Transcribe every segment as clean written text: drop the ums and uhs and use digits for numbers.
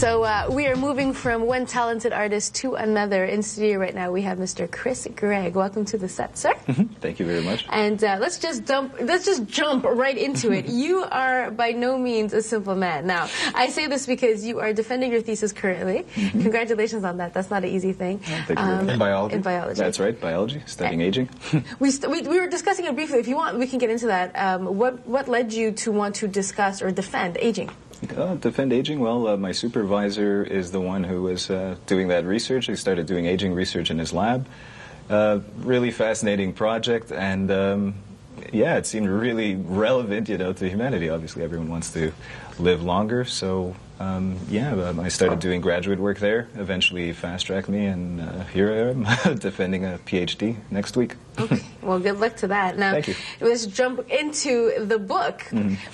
So we are moving from one talented artist to another. In studio right now we have Mr. Gregg. Welcome to the set, sir. Thank you very much. And let's just jump right into it. You are by no means a simple man. Now, I say this because you are defending your thesis currently. Congratulations on that. That's not an easy thing. Thank you very much. In biology. In biology. That's right, biology, studying aging. We were discussing it briefly. If you want, we can get into that. What led you to want to discuss or defend aging? Defend aging? Well, my supervisor is the one who was doing that research. He started doing aging research in his lab. Really fascinating project, and yeah, it seemed really relevant, to humanity. Obviously, everyone wants to live longer, so yeah, I started doing graduate work there. Eventually, fast-tracked me, and here I am, defending a PhD next week. Okay, well, good luck to that. Now, Thank you. Let's jump into the book,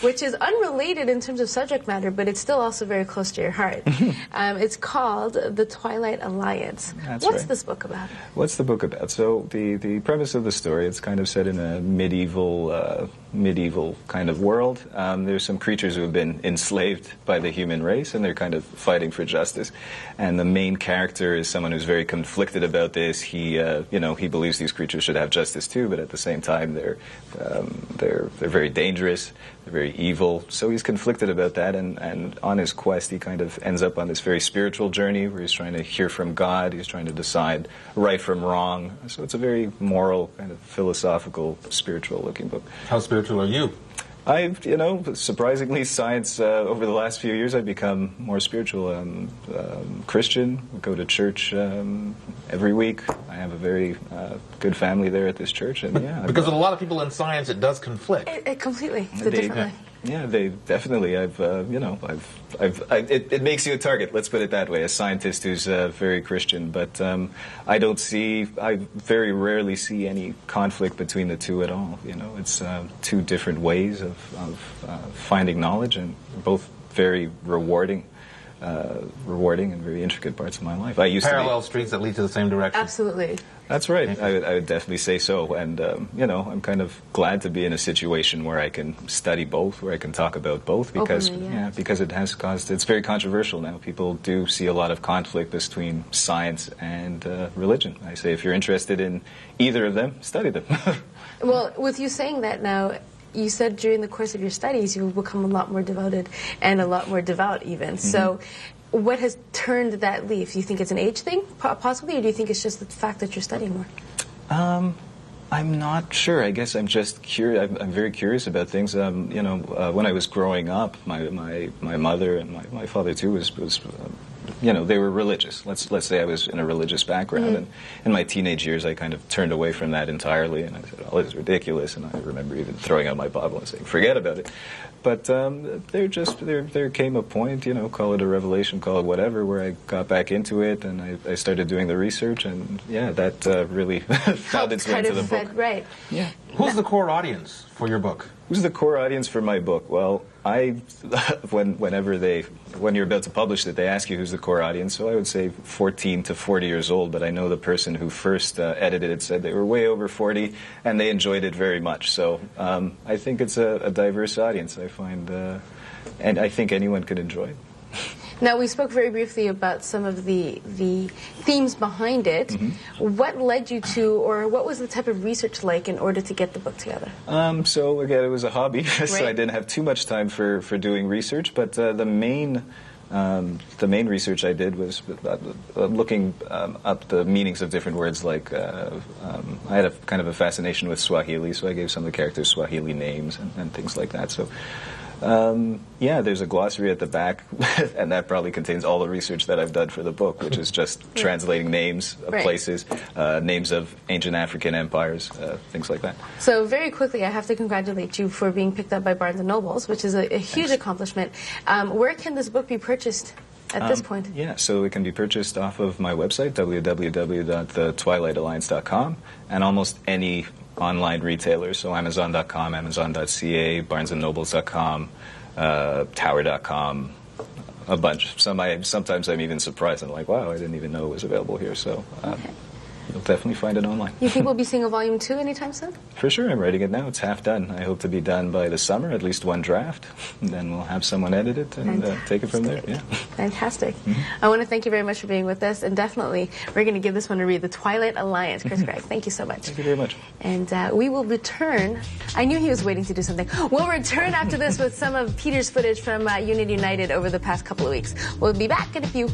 which is unrelated in terms of subject matter, but it's still also very close to your heart. It's called The Twilight Alliance. That's What's right. this book about? What's the book about? So the premise of the story, it's kind of set in a medieval kind of world. There's some creatures who have been enslaved by the human race, and they're kind of fighting for justice. And the main character is someone who's very conflicted about this. He believes these creatures should have justice too, but at the same time they're very dangerous, they're very evil. So he's conflicted about that, and on his quest he kind of ends up on this very spiritual journey where he's trying to hear from God, he's trying to decide right from wrong. So it's a very moral, kind of philosophical, spiritual looking book. How spiritual are you? I've, surprisingly, science, over the last few years, I've become more spiritual. Christian, go to church every week. I have a very good family there at this church. And yeah, because with a lot of people in science, it does conflict. It completely. It's a different life. Yeah, they definitely. It makes you a target. Let's put it that way. A scientist who's very Christian, but I very rarely see any conflict between the two at all. It's two different ways of finding knowledge, and both very rewarding and very intricate parts of my life. Parallel streets that lead to the same direction. Absolutely. That's right. I would definitely say so. And, I'm kind of glad to be in a situation where I can study both, where I can talk about both, because Openly, because it has it's very controversial now. People do see a lot of conflict between science and religion. I say if you're interested in either of them, study them. Well, with you saying that now, you said during the course of your studies you've become a lot more devoted and a lot more devout even. So what has turned that leaf? Do you think it's an age thing, possibly, or do you think it's just the fact that you're studying more? I'm not sure. I guess I'm just curious. I'm very curious about things. When I was growing up, my mother and my father too was they were religious. Let's say I was in a religious background, and in my teenage years, I kind of turned away from that entirely, and I said, "Oh, this is ridiculous." And I remember even throwing out my Bible and saying, "Forget about it." But there came a point, call it a revelation, call it whatever, where I got back into it, and I started doing the research, and yeah, that really found its way into the book. Right. Yeah. Who's the core audience for your book? Who's the core audience for my book? Well, when you're about to publish it, they ask you who's the core audience. So I would say 14 to 40 years old. But I know the person who first edited it said they were way over 40, and they enjoyed it very much. So I think it's a diverse audience. I find, and I think anyone could enjoy it. Now, we spoke very briefly about some of the themes behind it. What led you to, or what was the type of research like in order to get the book together? So again, it was a hobby, so I didn't have too much time for doing research. But the main research I did was looking up the meanings of different words. Like I had a kind of a fascination with Swahili, so I gave some of the characters Swahili names and things like that. So. Yeah, there's a glossary at the back, and that probably contains all the research that I've done for the book, which is just translating names of places, names of ancient African empires, things like that. So very quickly, I have to congratulate you for being picked up by Barnes & Nobles, which is a huge accomplishment. Where can this book be purchased at this point? Yeah, so it can be purchased off of my website, www.thetwilightalliance.com, and almost any online retailers, so Amazon.com, Amazon.ca, BarnesandNobles.com, Tower.com, a bunch. Sometimes I'm even surprised. I'm like, wow, I didn't even know it was available here. So, You'll definitely find it online. You think we'll be seeing a volume 2 anytime soon? For sure, I'm writing it now. It's half done. I hope to be done by the summer, at least one draft. And then we'll have someone edit it and take it from there. Yeah. Fantastic. I want to thank you very much for being with us, and definitely we're going to give this one a read, The Twilight Alliance. Chris Gregg, thank you so much. Thank you very much. And we will return. I knew he was waiting to do something. We'll return after this with some of Peter's footage from Unit United over the past couple of weeks. We'll be back in a few.